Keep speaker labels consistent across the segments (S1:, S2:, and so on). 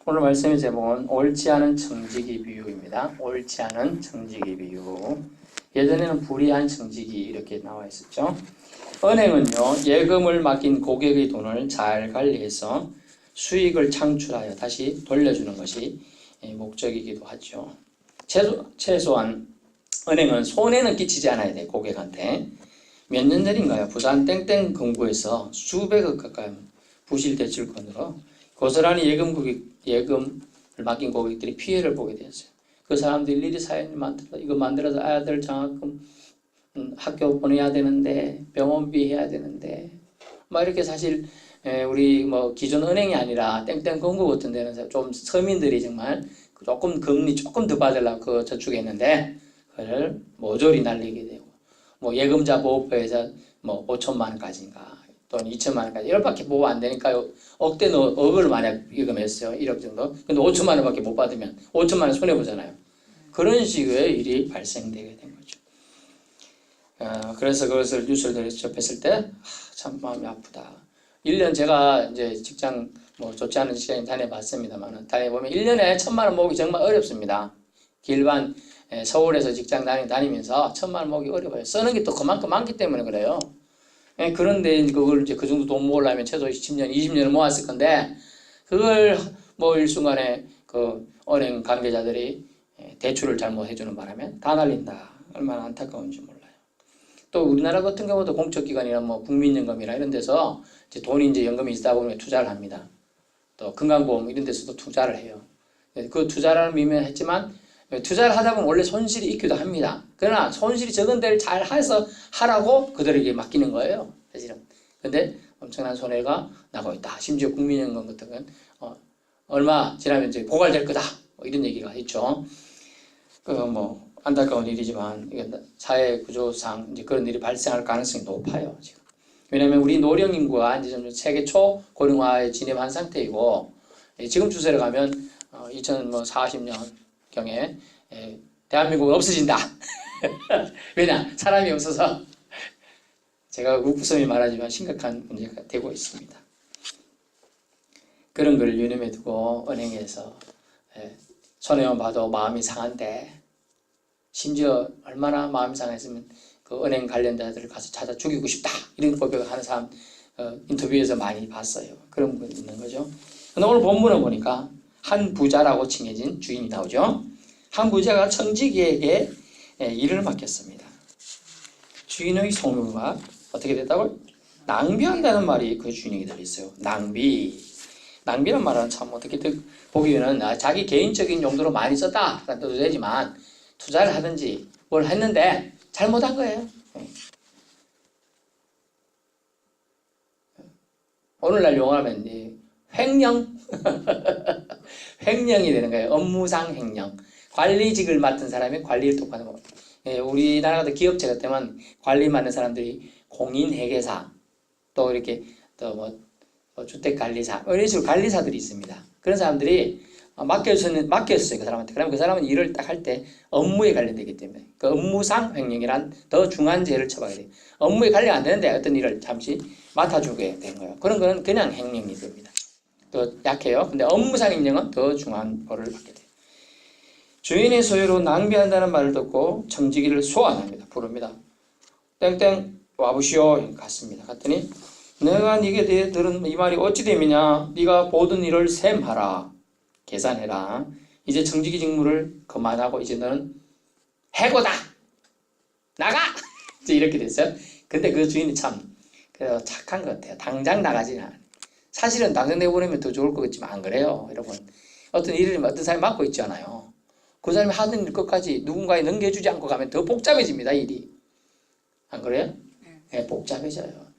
S1: 오늘 말씀의 제목은 옳지 않은 청지기 비유입니다. 옳지 않은 청지기 비유. 예전에는 불의한 청지기 이렇게 나와 있었죠. 은행은요, 예금을 맡긴 고객의 돈을 잘 관리해서 수익을 창출하여 다시 돌려주는 것이 목적이기도 하죠. 최소한 은행은 손해는 끼치지 않아야 돼, 고객한테. 몇 년 전인가요? 부산 땡땡 금고에서 수백억 가까이 부실 대출권으로 고스란히 예금을 맡긴 고객들이 피해를 보게 되었어요. 그 사람들이 일일이 사연을 만들어서 아들 장학금 학교 보내야 되는데 병원비 해야 되는데 막 이렇게 사실 우리 뭐 기존 은행이 아니라 땡땡 금고 같은 데는 좀 서민들이 정말 조금 금리 조금 더 받으려고 그 저축했는데 그걸 모조리 날리게 되고 뭐 예금자 보호법에서 뭐 5천만 원까지인가 또는 2천만 원까지 1억밖에 보호 안 되니까 억대는 억을 만약 예금했어요. 1억 정도. 근데 5천만 원밖에 못 받으면 5천만 원 손해보잖아요. 그런 식의 일이 발생되게 된 거죠. 그래서 그것을 뉴스를 접했을 때 참 마음이 아프다. 1년 제가 이제 직장 뭐 좋지 않은 시간에 다녀봤습니다만 다녀보면 1년에 1,000만 원 모으기 정말 어렵습니다. 길반 서울에서 직장 다니면서 1,000만 원 모으기 어려워요. 쓰는 게 또 그만큼 많기 때문에 그래요. 그런데 그걸 이제 그 정도 돈 모으려면 최소 10년, 20년을 모았을 건데 그걸 뭐 일순간에 그 은행 관계자들이 대출을 잘못해주는 바람에 다 날린다. 얼마나 안타까운지 몰라요. 또 우리나라 같은 경우도 공적기관이나 뭐 국민연금이나 이런 데서 이제 돈이 이제 연금이 있다 보면 투자를 합니다. 또 건강보험 이런 데서도 투자를 해요. 그 투자라는 의미는 했지만 투자를 하다 보면 원래 손실이 있기도 합니다. 그러나 손실이 적은 데를 잘 해서 하라고 그들에게 맡기는 거예요. 사실은. 근데 엄청난 손해가 나고 있다. 심지어 국민연금 같은 건 얼마 지나면 이제 고갈될 거다. 뭐 이런 얘기가 있죠. 뭐 안타까운 일이지만 사회 구조상 이제 그런 일이 발생할 가능성이 높아요. 지금. 왜냐하면 우리 노령 인구가 이제 좀 세계 초고령화에 진입한 상태이고 지금 추세로 가면 2040년 경에 대한민국은 없어진다. 왜냐? 사람이 없어서 제가 웃음이 말하지만 심각한 문제가 되고 있습니다. 그런 걸 유념해 두고 은행에서 손해만 봐도 마음이 상한데 심지어 얼마나 마음이 상했으면 그 은행 관련자들을 가서 찾아 죽이고 싶다 이런 고백을 하는 사람 인터뷰에서 많이 봤어요. 그런 거 있는 거죠. 근데 오늘 본문을 보니까 한 부자라고 칭해진 주인이 나오죠. 한 부자가 청지기에게 일을 맡겼습니다. 주인의 소유가 어떻게 됐다고? 낭비한다는 말이 그 주인에게 들려있어요. 낭비란 말은 참 어떻게 보기에는 자기 개인적인 용도로 많이 썼다 라는 뜻도 되지만 투자를 하든지 뭘 했는데 잘못한 거예요. 오늘날 용어하면 횡령 횡령이 되는 거예요. 업무상 횡령. 관리직을 맡은 사람이 관리를 똑바로 하는 거예요. 우리나라 같은 기업체 같으면 관리 맡는 사람들이 공인회계사 또 이렇게 또 뭐 주택관리사 이런 식으로 관리사들이 있습니다. 그런 사람들이 맡겼어요 그 사람한테. 그러면 그 사람은 일을 딱 할 때 업무에 관련되기 때문에 그 업무상 횡령이란 더 중한 죄를 처벌해야 돼요. 업무에 관련 안 되는데 어떤 일을 잠시 맡아주게 된 거예요. 그런 거는 그냥 횡령이 됩니다. 더 약해요. 근데 업무상 횡령은 더 중한 벌을 받게 돼요. 주인의 소유로 낭비한다는 말을 듣고 청지기를 소환합니다. 부릅니다. 땡땡 와보시오. 갔습니다. 갔더니 내가 네게 대해 들은 이 말이 어찌 됨이냐. 네가 보던 일을 셈하라. 계산해라. 이제 청지기 직무를 그만하고 이제 너는 해고다. 나가. 이제 이렇게 됐어요. 근데 그 주인이 참 착한 것 같아요. 당장 나가지는 않아요. 사실은 당장 내보내면 더 좋을 것 같지만 안 그래요. 여러분. 어떤 일을 어떤 사람이 맡고 있잖아요. 그 사람이 하는 일 끝까지 누군가에 넘겨주지 않고 가면 더 복잡해집니다. 일이. 안 그래요? 네, 복잡해져요.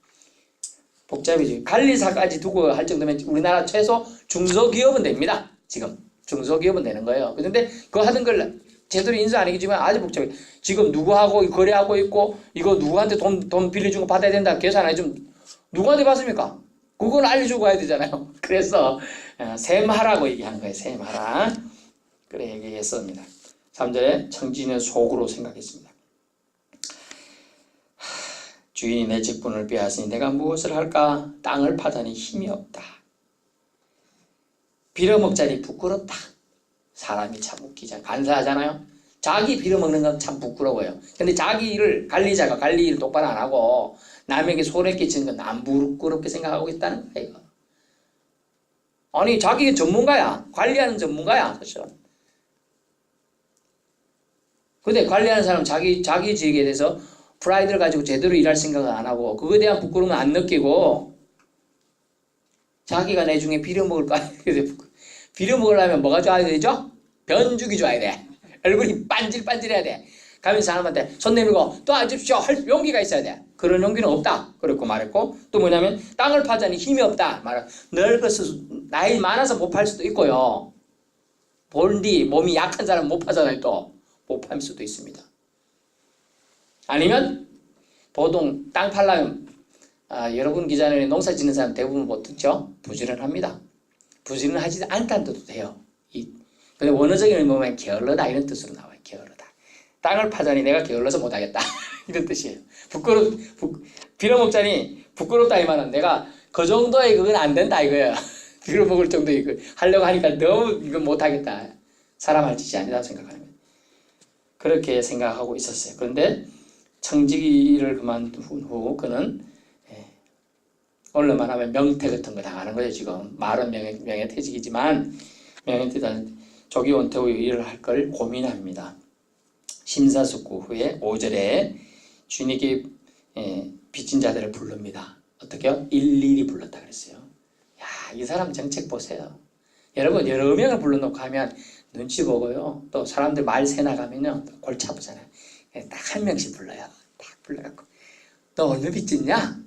S1: 복잡해지고 관리사까지 두고 할 정도면 우리나라 최소 중소기업은 됩니다. 지금 중소기업은 되는 거예요. 그런데 그거 하는 걸 제대로 인수 안 해주지만 아주 복잡해. 지금 누구하고 거래하고 있고 이거 누구한테 돈 빌려준 거 받아야 된다 계산 안 해주면 누구한테 받습니까? 그건 알려주고 가야 되잖아요. 그래서 셈하라고 얘기한 거예요. 셈하라. 그래 얘기했습니다. 3절에 청지기는 속으로 생각했습니다. 주인이 내 직분을 빼앗으니 내가 무엇을 할까? 땅을 파다니 힘이 없다. 빌어먹자니 부끄럽다. 사람이 참 웃기잖아요. 간사하잖아요. 자기 빌어먹는 건 참 부끄러워요. 근데 자기를 관리자가 관리를 똑바로 안 하고 남에게 손해 끼치는 건 안 부끄럽게 생각하고 있다는 거예요. 아니 자기 전문가야. 관리하는 전문가야 사실은. 근데 관리하는 사람은 자기 직에 대해서 프라이드를 가지고 제대로 일할 생각을 안 하고 그거에 대한 부끄러움을 안 느끼고 자기가 나중에 빌어먹을까? 빌어먹으려면 뭐가 좋아야 되죠? 변죽이 좋아야 돼. 얼굴이 반질반질해야 돼. 가면 사람한테 손 내밀고 또 앉으십시오 할 용기가 있어야 돼. 그런 용기는 없다. 그렇고 말했고 또 뭐냐면 땅을 파자니 힘이 없다. 말은 늙어서 나이 많아서 못 팔 수도 있고요. 본디 몸이 약한 사람은 못 파잖아요. 또 못 팔 수도 있습니다. 아니면 보통 땅 팔려면 여러분 기자는 농사 짓는 사람 대부분 못 듣죠? 부지런합니다. 부지런하지 않다는 뜻도 돼요. 근데 원어적인 의미는 게을러다 이런 뜻으로 나와요. 게을러다. 땅을 파자니 내가 게을러서 못하겠다 이런 뜻이에요. 빌어먹자니 부끄럽다 이 말은 내가 그 정도의 그건 안 된다 이거예요. 빌어먹을 정도의 그 하려고 하니까 너무 이건 못하겠다. 사람 할 짓이 아니라고 생각하는 거예요. 그렇게 생각하고 있었어요. 그런데 청지기를 그만둔 후 그는 언론만 하면 명퇴 같은 거 당하는 거예요. 지금 말은 명예퇴직이지만 명예퇴직은 조기 은퇴 후 일을 할 걸 고민합니다. 심사숙고 후에 5절에 주님께 빚진 자들을 부릅니다. 어떻게요? 일일이 불렀다 그랬어요. 야, 이 사람 정책 보세요. 여러분 여러 명을 불러놓고 하면 눈치 보고요. 또 사람들 말 새 나가면요. 골치 아프잖아요. 딱 한 명씩 불러요. 딱 불러갖고 너 어느 빚졌냐?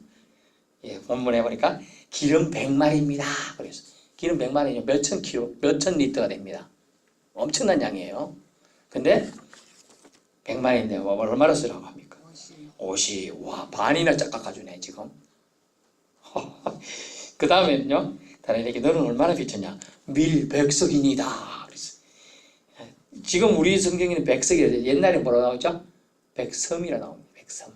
S1: 본문에 보니까 기름 100마리입니다. 그래서 기름 100마리는 몇천 킬로, 몇천 리터가 됩니다. 엄청난 양이에요. 근데 100마리인데 얼마나 쓰라고 합니까? 50. 와, 반이나 깎아주네 지금. 그 다음에는요. 다른 얘기 너는 얼마나 빚졌냐? 밀 100석이니다. 그래서 지금 우리 성경에는 100석이라 옛날에 뭐라고 나오죠? 100섬이라 나옵니다. 100섬.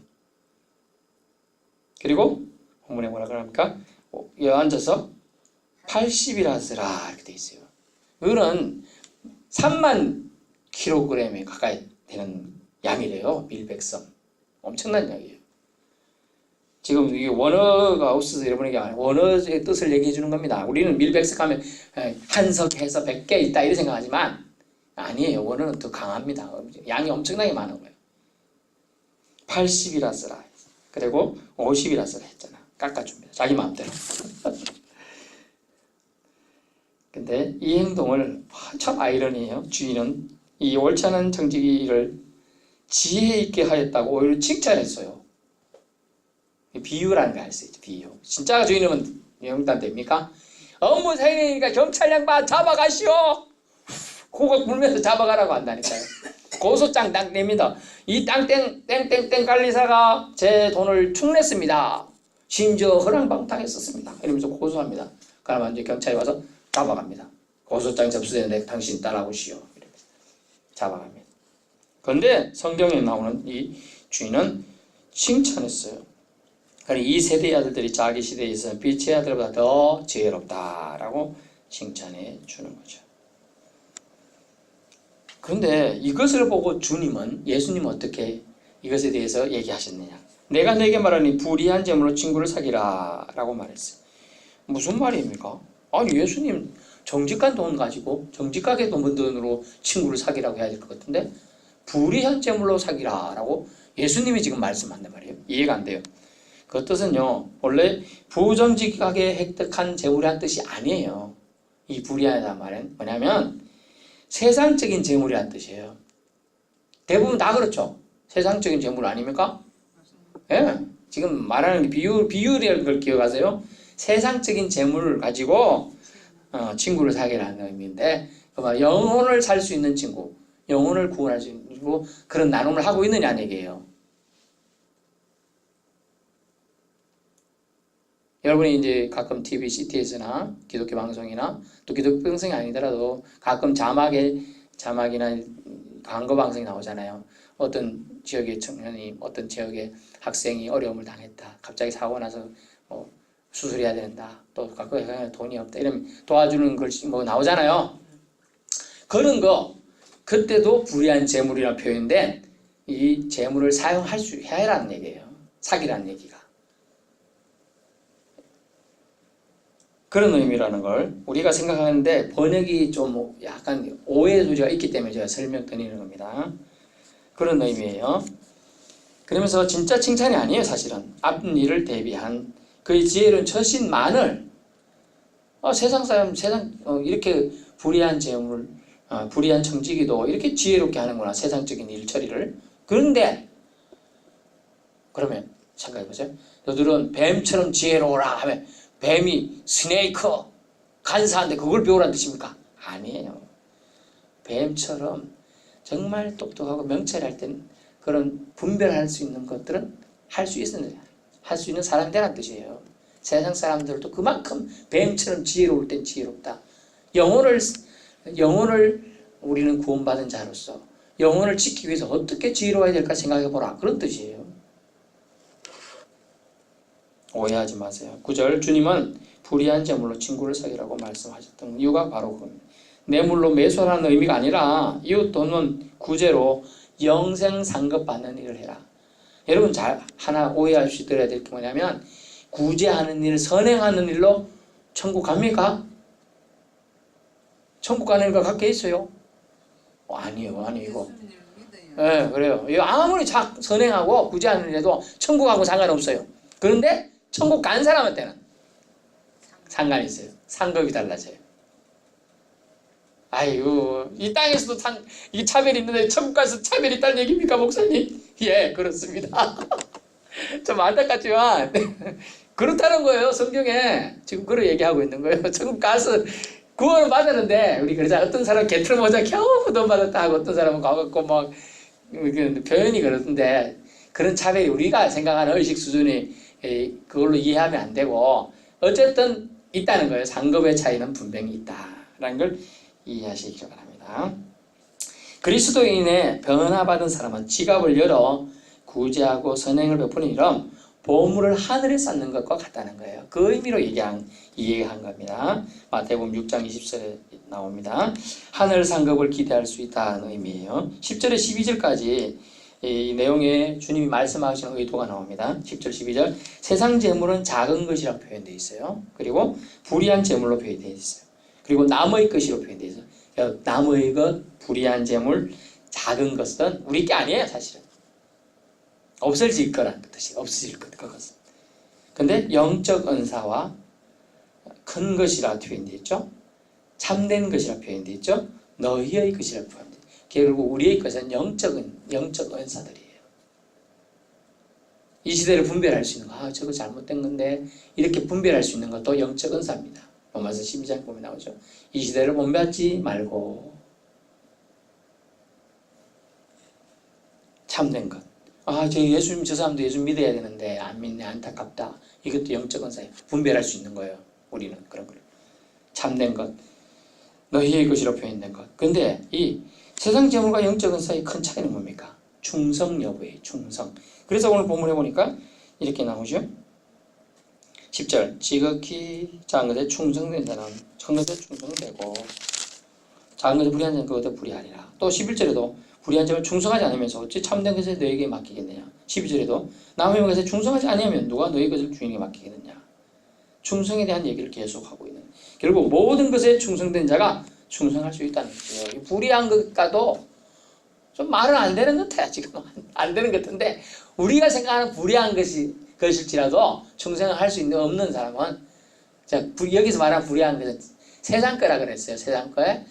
S1: 그리고 본문에 뭐라 그럽니까? 여기 앉아서 80이라 쓰라 이렇게 돼 있어요. 이거는 3만 킬로그램에 가까이 되는 양이래요. 밀백섬. 엄청난 양이에요. 지금 이게 원어가 없어서 여러분에게 원어의 뜻을 얘기해 주는 겁니다. 우리는 밀백석 하면 한석 해서 100개 있다 이렇게 생각하지만 아니에요. 원어는 더 강합니다. 양이 엄청나게 많은 거예요. 80이라 쓰라. 그리고 50이라 쓰라 했잖아. 깎아줍니다. 자기 마음대로. 근데 이 행동을 참 아이러니해요. 주인은 이 옳지 않은 청지기를 지혜 있게 하였다고 오히려 칭찬했어요. 비유라는 거 할 수 있죠. 비유. 진짜 주인은 영단 됩니까? 업무 생이니까 경찰 양반 잡아가시오. 코가 굴면서 잡아가라고 한다니까요. 고소장 딱 냅니다. 이 땡땡땡땡 관리사가 제 돈을 축냈습니다. 심지어 허랑방탕했었습니다. 이러면서 고소합니다. 그러면 이제 경찰이 와서 잡아갑니다. 고소장 접수되는데 당신 따라오시오. 이러면서 잡아갑니다. 그런데 성경에 나오는 이 주인은 칭찬했어요. 그러니까 이 세대의 아들들이 자기 시대에 있어 빛의 아들보다 더 지혜롭다라고 칭찬해 주는 거죠. 그런데 이것을 보고 예수님은 어떻게 이것에 대해서 얘기하셨느냐? 내가 너에게 말하니 불의한 재물로 친구를 사귀라 라고 말했어요. 무슨 말입니까? 아니 예수님 정직한 돈 가지고 정직하게 돈 번 돈으로 친구를 사귀라고 해야 될 것 같은데 불의한 재물로 사귀라 라고 예수님이 지금 말씀한단 말이에요. 이해가 안 돼요. 그 뜻은요 원래 부정직하게 획득한 재물이란 뜻이 아니에요. 이 불의하다는 말은 뭐냐면 세상적인 재물이란 뜻이에요. 대부분 다 그렇죠. 세상적인 재물 아닙니까? 예. 지금 말하는 게 비율이라는 걸 기억하세요. 세상적인 재물을 가지고 친구를 사귀라는 의미인데 영혼을 살 수 있는 친구, 영혼을 구원할 수 있는 친구 그런 나눔을 하고 있느냐는 얘기예요. 여러분이 이제 가끔 TV, CTS나 기독교 방송이나 또 기독교 방송이 아니더라도 가끔 자막이나 광고 방송이 나오잖아요. 어떤 지역의 청년이 어떤 지역의 학생이 어려움을 당했다. 갑자기 사고 나서 수술해야 된다. 또 갖고 가야 돈이 없다. 이러면 도와주는 글씨 뭐 나오잖아요. 그런 거 그때도 불의한 재물이라는 표현인데 이 재물을 사용할 수 해라는 얘기예요. 사기라는 얘기가. 그런 의미라는 걸 우리가 생각하는데 번역이 좀 약간 오해의 소지가 있기 때문에 제가 설명드리는 겁니다. 그런 의미예요. 그러면서 진짜 칭찬이 아니에요. 사실은 앞일을 대비한 그의 지혜로운 처신만을 세상 사람 이렇게 불의한 재물 불의한 청지기도 이렇게 지혜롭게 하는구나. 세상적인 일 처리를. 그런데 그러면 생각해보세요. 너들은 뱀처럼 지혜로워라 하면 뱀이 스네이크 간사한데 그걸 배우라는 뜻입니까? 아니에요. 뱀처럼 정말 똑똑하고 명철할 때는 그런 분별할 수 있는 것들은 할 수 있는 사람이 되라는 뜻이에요. 세상 사람들도 그만큼 뱀처럼 지혜로울 땐 지혜롭다. 영혼을 우리는 구원받은 자로서 영혼을 지키기 위해서 어떻게 지혜로워야 될까 생각해보라. 그런 뜻이에요. 오해하지 마세요. 9절 주님은 불의한 재물로 친구를 사귀라고 말씀하셨던 이유가 바로 그겁니다. 뇌물로 매수하라는 의미가 아니라 이웃 돈은 구제로 영생 상급받는 일을 해라. 여러분 잘 하나 오해하시더라야 될 게 뭐냐면 구제하는 일, 선행하는 일로 천국 갑니까? 천국 가는 거 갖게 있어요? 아니요. 네, 그래요. 아무리 선행하고 구제하는 일에도 천국하고 상관없어요. 그런데 천국 간 사람한테는 상관이 있어요. 상급이 달라져요. 아이고, 이 땅에서도 이 차별이 있는데 천국 가서 차별이 있다는 얘기입니까, 목사님? 예, 그렇습니다. 좀 안타깝지만 그렇다는 거예요. 성경에 지금 그걸 얘기하고 있는 거예요. 천국 가서 구원을 받았는데 우리 그러자 어떤 사람은 개털 모자 겨우 돈 받았다 하고 어떤 사람은 가갖고 막 표현이 그렇던데 그런 차별이 우리가 생각하는 의식 수준이 그걸로 이해하면 안 되고 어쨌든 있다는 거예요. 상급의 차이는 분명히 있다라는 걸 이해하시기 바랍니다. 그리스도인의 변화받은 사람은 지갑을 열어 구제하고 선행을 베푸는 일은 보물을 하늘에 쌓는 것과 같다는 거예요. 그 의미로 이해한 겁니다. 마태복음 6장 20절에 나옵니다. 하늘 상급을 기대할 수 있다는 의미예요. 10절에 12절까지 이 내용에 주님이 말씀하시는 의도가 나옵니다. 10절 12절 세상 재물은 작은 것이라고 표현되어 있어요. 그리고 불의한 재물로 표현되어 있어요. 그리고 남의 것이로 표현되어 있어요. 남의 것, 불의한 재물, 작은 것은 우리 게 아니에요. 사실은 없어질 거라는 뜻이 없어질 그것은. 근데 영적 은사와 큰 것이라 표현되어 있죠. 참된 것이라 표현되어 있죠. 너희의 것이라 표현되어 있죠. 결국 우리의 것은 영적 은사들이에요. 이 시대를 분별할 수 있는 거, 저거 잘못된 건데 이렇게 분별할 수 있는 것도 영적 은사입니다. 로마서 12장 보면 나오죠. 이 시대를 본받지 말고 참된 것. 저 사람도 예수 믿어야 되는데 안 믿네, 안타깝다. 이것도 영적 은사예요. 분별할 수 있는 거예요. 우리는 그런 걸. 참된 것, 너희의 것이라 표현된 것. 근데 이 세상 재물과 영적 은사의 큰 차이는 뭡니까? 충성 여부예요. 충성. 그래서 오늘 본문에 보니까 이렇게 나오죠. 10절 지극히 작은 것에 충성된 자는 큰 것에 충성되고 작은 것에 불의한 자는 그것에 불의하리라. 또 11절에도 불의한 자는 충성하지 않으면서 어찌 참된 것에 너에게 맡기겠느냐. 12절에도 남의 것에 충성하지 않으면 누가 너희 것을 주인에게 맡기겠느냐. 충성에 대한 얘기를 계속하고 있는. 결국 모든 것에 충성된 자가 충성할 수 있다는 거예요. 불의한 것과도 좀 말은 안 되는 것 같아요. 지금 안 되는 것 같은데 우리가 생각하는 불의한 것일지라도 충성을 할 수 없는 사람은 여기서 말하는 불의한 것은 세상 거라 그랬어요. 세상 거에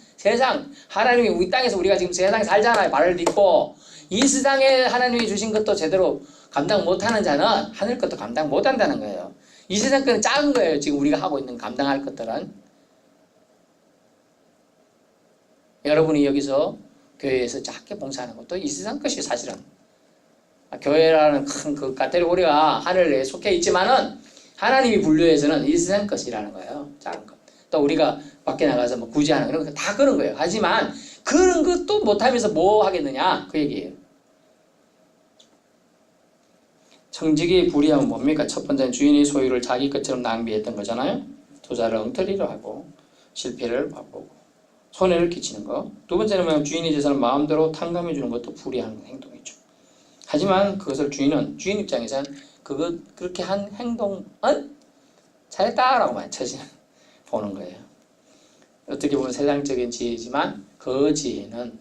S1: 하나님이 우리 땅에서 우리가 지금 세상에 살잖아요. 발을 딛고 이 세상에 하나님이 주신 것도 제대로 감당 못하는 자는 하늘 것도 감당 못한다는 거예요. 이 세상 거는 작은 거예요. 지금 우리가 하고 있는 감당할 것들은. 여러분이 여기서 교회에서 작게 봉사하는 것도 이 세상 것이 사실은. 교회라는 큰 그 카테고리가 하늘에 속해 있지만은 하나님이 분류해서는 이 세상 것이라는 거예요. 작은 것. 또 우리가 밖에 나가서 뭐 구제하는 그런 거 다 그런 거예요. 하지만 그런 것도 못하면서 뭐 하겠느냐 그 얘기예요. 청지기의 불의함은 뭡니까? 첫 번째는 주인의 소유를 자기 것처럼 낭비했던 거잖아요. 투자를 엉터리로 하고 실패를 맛보고 손해를 끼치는 거. 두 번째는 뭐냐면 주인의 재산을 마음대로 탕감해 주는 것도 불의한 행동이죠. 하지만 그것을 주인 입장에서는 그렇게 한 행동은 잘했다라고만 처지는 보는 거예요. 어떻게 보면 세상적인 지혜이지만 그 지혜는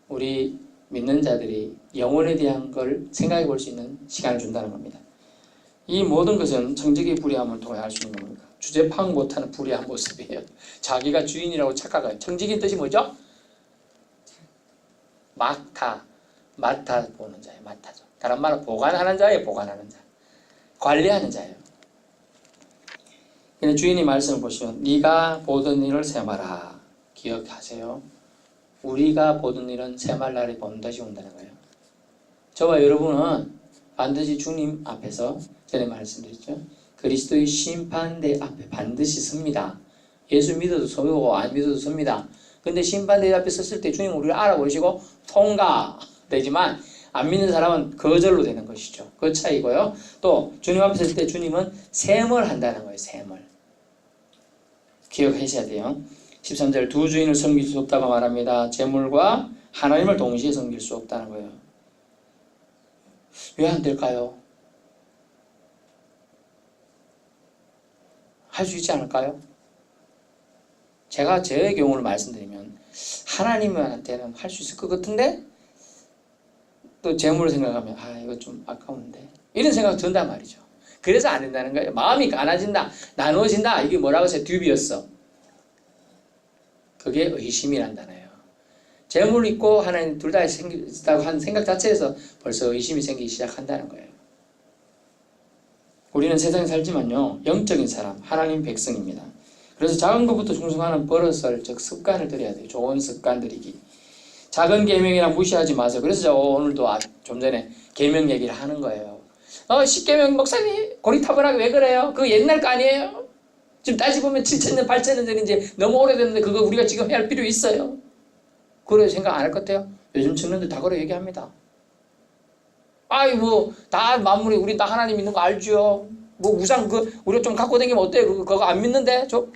S1: 우리 믿는 자들이 영혼에 대한 걸 생각해 볼 수 있는 시간을 준다는 겁니다. 이 모든 것은 청지기의 불의함을 통해 알 수 있는 겁니다. 주제 파악 못하는 불의한 모습이에요. 자기가 주인이라고 착각해요. 청지기의 뜻이 뭐죠? 맡아 보는 자예요. 맡아죠. 다른 말로 보관하는 자예요. 보관하는 자. 관리하는 자예요. 그냥 주인이 말씀을 보시면 네가 보던 일을 세마라. 기억하세요. 우리가 보던 일은 세말 날이 반드시 온다는 거예요. 저와 여러분은 반드시 주님 앞에서 전에 말씀드렸죠. 그리스도의 심판대 앞에 반드시 섭니다. 예수 믿어도 서고 안 믿어도 섭니다. 근데 심판대 앞에 섰을 때 주님 우리를 알아보시고 통과되지만 안 믿는 사람은 거절로 되는 것이죠. 그 차이고요. 또 주님 앞에 섰을 때 주님은 셈을 한다는 거예요. 셈을. 기억하셔야 돼요. 13절 두 주인을 섬길 수 없다고 말합니다. 재물과 하나님을 동시에 섬길 수 없다는 거예요. 왜 안 될까요? 할 수 있지 않을까요? 제가 제 경우를 말씀드리면 하나님한테는 할 수 있을 것 같은데 또 재물을 생각하면 이거 좀 아까운데 이런 생각이 든단 말이죠. 그래서 안 된다는 거예요. 마음이 가나진다, 나누어진다. 이게 뭐라고 해서 듀비였어. 그게 의심이란 단어예요. 재물 있고 하나님 둘 다 있다고 한 생각 자체에서 벌써 의심이 생기기 시작한다는 거예요. 우리는 세상에 살지만요. 영적인 사람, 하나님 백성입니다. 그래서 작은 것부터 충성하는 버릇을 즉 습관을 들여야 돼요. 좋은 습관 들이기. 작은 계명이랑 무시하지 마세요. 그래서 저 오늘도 좀 전에 계명 얘기를 하는 거예요. 10계명 목사님 고리타분하게 왜 그래요? 그거 옛날 거 아니에요? 지금 따지보면 7,000년, 8,000년 전에 이제 너무 오래됐는데 그거 우리가 지금 해야 할 필요 있어요? 그래 생각 안 할 것 같아요? 요즘 청년들 다 그래 얘기합니다. 다 만물이 우리 다 하나님 믿는 거 알죠? 우상 우리가 좀 갖고 다니면 어때요? 그거 안 믿는데? 저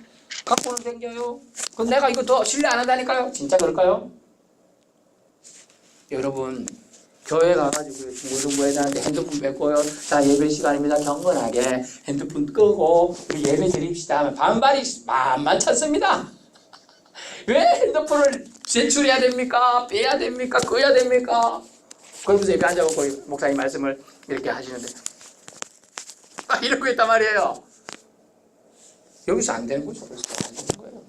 S1: 갖고는 다녀요. 그럼 내가 이거 더 신뢰 안 한다니까요? 진짜 그럴까요? 여러분 교회 가가지고 중고등부에 다니는데 핸드폰 뺏고요. 자 예배 시간입니다. 경건하게 핸드폰 끄고 우리 예배 드립시다 하면 반발이 만만찮습니다. 왜 핸드폰을 제출해야 됩니까? 빼야 됩니까? 꺼야 됩니까? 거기서 예배 앉아보고 목사님 말씀을 이렇게 하시는데 이러고 있단 말이에요. 여기서 안 되는 거죠. 여기서 안 되는 거예요.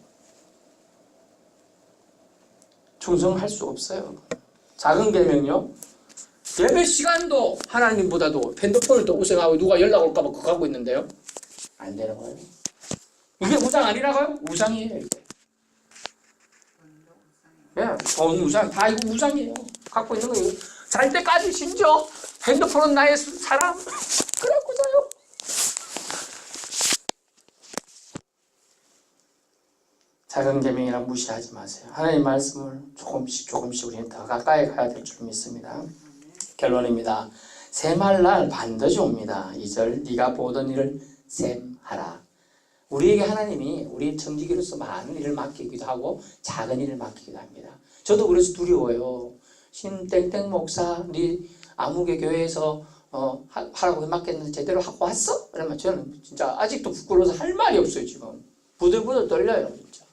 S1: 충성할 수 없어요. 작은 계명요. 예배 시간도 하나님보다도 핸드폰을 더 우선하고 누가 연락 올까 봐 그거 하고 있는데요. 안 되는 거예요. 이게 우상 아니라고요? 우상이에요. 이게. 돈 우상 다 이거 우상이에요. 갖고 있는 거예요. 잘 때까지 심지어 핸드폰은 나의 사람 그래갖고 자요. 작은 계명이라 무시하지 마세요. 하나님 말씀을 조금씩 우리는 더 가까이 가야 될 줄 믿습니다. 결론입니다. 셈할 날 반드시 옵니다. 2절 네가 보던 일을 셈하라. 우리에게 하나님이 우리 청지기로서 많은 일을 맡기기도 하고 작은 일을 맡기기도 합니다. 저도 그래서 두려워요. 땡땡 목사 네 아무개 교회에서 하라고 맡겼는데 제대로 하고 왔어? 그러면 저는 진짜 아직도 부끄러워서 할 말이 없어요. 지금 부들부들 떨려요. 진짜.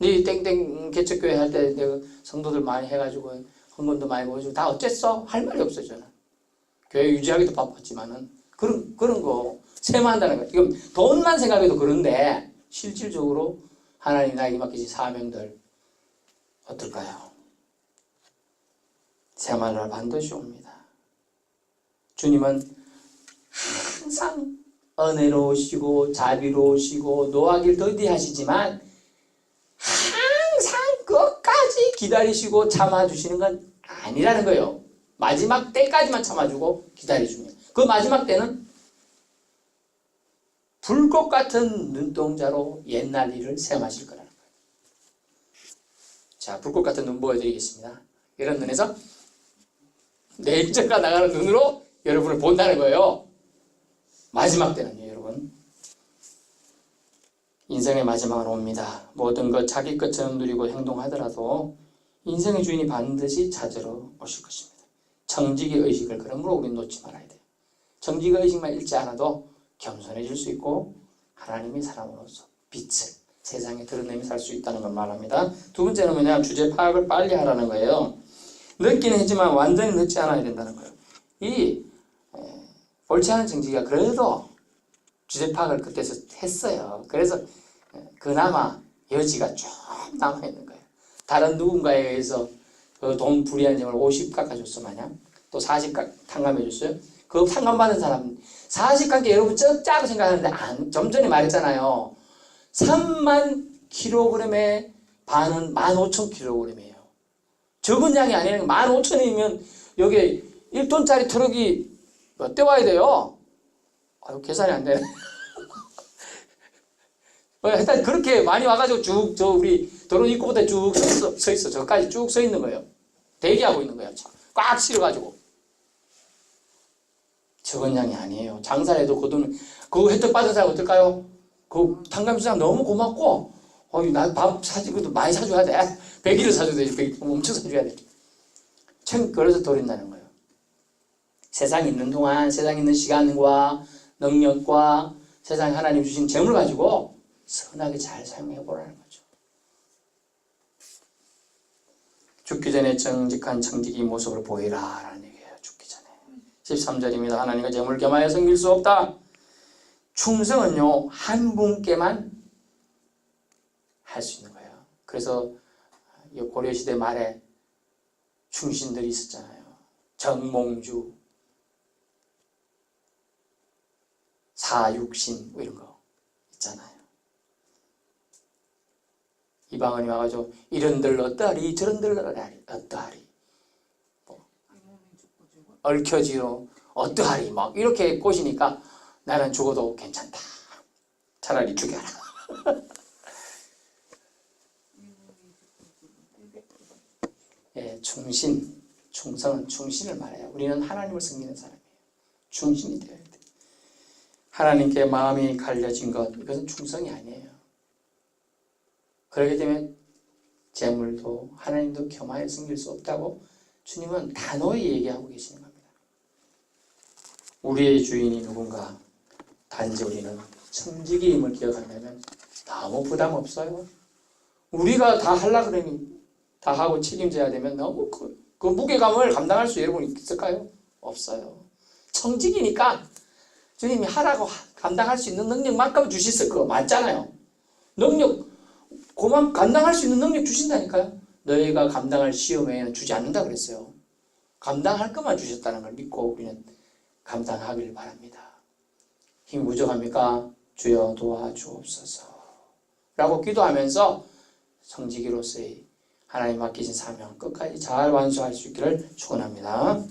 S1: 네 땡땡 개척교회 할 때 내가 성도들 많이 해가지고 헌금도 많이 보여주고 다 어쨌어? 할 말이 없어요. 저는 교회 유지하기도 바빴지만은 그런 거 세마한다는 거예요. 이건 돈만 생각해도 그런데 실질적으로 하나님 나에게 맡기신 사명들 어떨까요? 세마할 날 반드시 옵니다. 주님은 항상 은혜로우시고 자비로우시고 노하기를 더디하시지만 항상 끝까지 기다리시고 참아주시는 건 아니라는 거예요. 마지막 때까지만 참아주고 기다려줍니다. 그 마지막 때는 불꽃 같은 눈동자로 옛날 일을 셈하실 거라는 거예요. 자, 불꽃 같은 눈 보여드리겠습니다. 이런 눈에서 내일적으로 나가는 눈으로 여러분을 본다는 거예요. 마지막 때는요, 여러분. 인생의 마지막은 옵니다. 모든 것 자기 것처럼 누리고 행동하더라도 인생의 주인이 반드시 찾으러 오실 것입니다. 정직의 의식을 그러므로 우리는 놓지 말아야 돼요. 정직의 의식만 잃지 않아도 겸손해질 수 있고 하나님의 사람으로서 빛을 세상에 드러내며 살 수 있다는 걸 말합니다. 두 번째는 뭐냐? 주제 파악을 빨리 하라는 거예요. 늦기는 했지만 완전히 늦지 않아야 된다는 거예요. 이 옳지 않은 정직이가 그래도 주제 파악을 그때서 했어요. 그래서 그나마 여지가 좀 남아있는 거예요. 다른 누군가에 의해서 그 돈 불이한 점을 50 깎아줬어 마냥 또 40 탕감해줬어요. 그 탕감받은 사람 40 깎게 여러분 적자고 생각하는데 좀 전에 말했잖아요. 3만 킬로그램의 반은 15,000킬로그램이에요. 적은 양이 아니에요. 15,000이면 여기 1톤짜리 트럭이 몇 대 와야 돼요? 아유, 계산이 안 되네. 일단 그렇게 많이 와가지고 쭉 저 우리 도로 입구부터 쭉 서 있어. 저까지 쭉 서 있는 거예요. 대기하고 있는 거예요. 꽉 실어가지고. 적은 양이 아니에요. 장사해도 그 돈, 그 혜택 받은 사람 어떨까요? 그 탕감 사람 너무 고맙고, 나 밥 사주고도 많이 사줘야 돼. 100일을 사줘야 돼. 100일 엄청 사줘야 돼. 그래서 돌린다는 거예요. 세상에 있는 동안, 세상에 있는 시간과 능력과 세상에 하나님 주신 재물을 가지고 선하게 잘 사용해 보라는 거죠. 죽기 전에 정직한 정직의 모습을 보이라 라는 얘기예요. 죽기 전에. 13절입니다. 하나님과 재물을 겸하여 섬길 수 없다. 충성은요, 한 분께만 할 수 있는 거예요. 그래서 고려시대 말에 충신들이 있었잖아요. 정몽주, 사육신 뭐 이런 거 있잖아요. 이방원이 와가지고 이런들 어떠하리 저런들 어떠하리 뭐 얽혀지로 어떠하리 막 이렇게 꼬시니까 나는 죽어도 괜찮다. 차라리 죽여라. 예, 충신, 충성은 충신을 말해요. 우리는 하나님을 섬기는 사람이에요. 충신이 되어야 돼. 하나님께 마음이 갈려진 것, 이것은 충성이 아니에요. 그렇기 때문에 재물도 하나님도 겸하여 섬길 수 없다고 주님은 단호히 얘기하고 계시는 겁니다. 우리의 주인이 누군가? 단지 우리는 청지기임을 기억한다면 너무 부담 없어요. 우리가 다 하려고 그러니 다 하고 책임져야 되면 너무 그 무게감을 감당할 수 여러분 있을까요? 없어요. 청지기니까 주님이 하라고 감당할 수 있는 능력만큼 주셨을 거 맞잖아요. 능력 그만 감당할 수 있는 능력 주신다니까요. 너희가 감당할 시험에는 주지 않는다 그랬어요. 감당할 것만 주셨다는 걸 믿고 우리는 감당하길 바랍니다. 힘 부족합니까? 주여 도와주옵소서 라고 기도하면서 성지기로서의 하나님 맡기신 사명 끝까지 잘 완수할 수 있기를 축원합니다.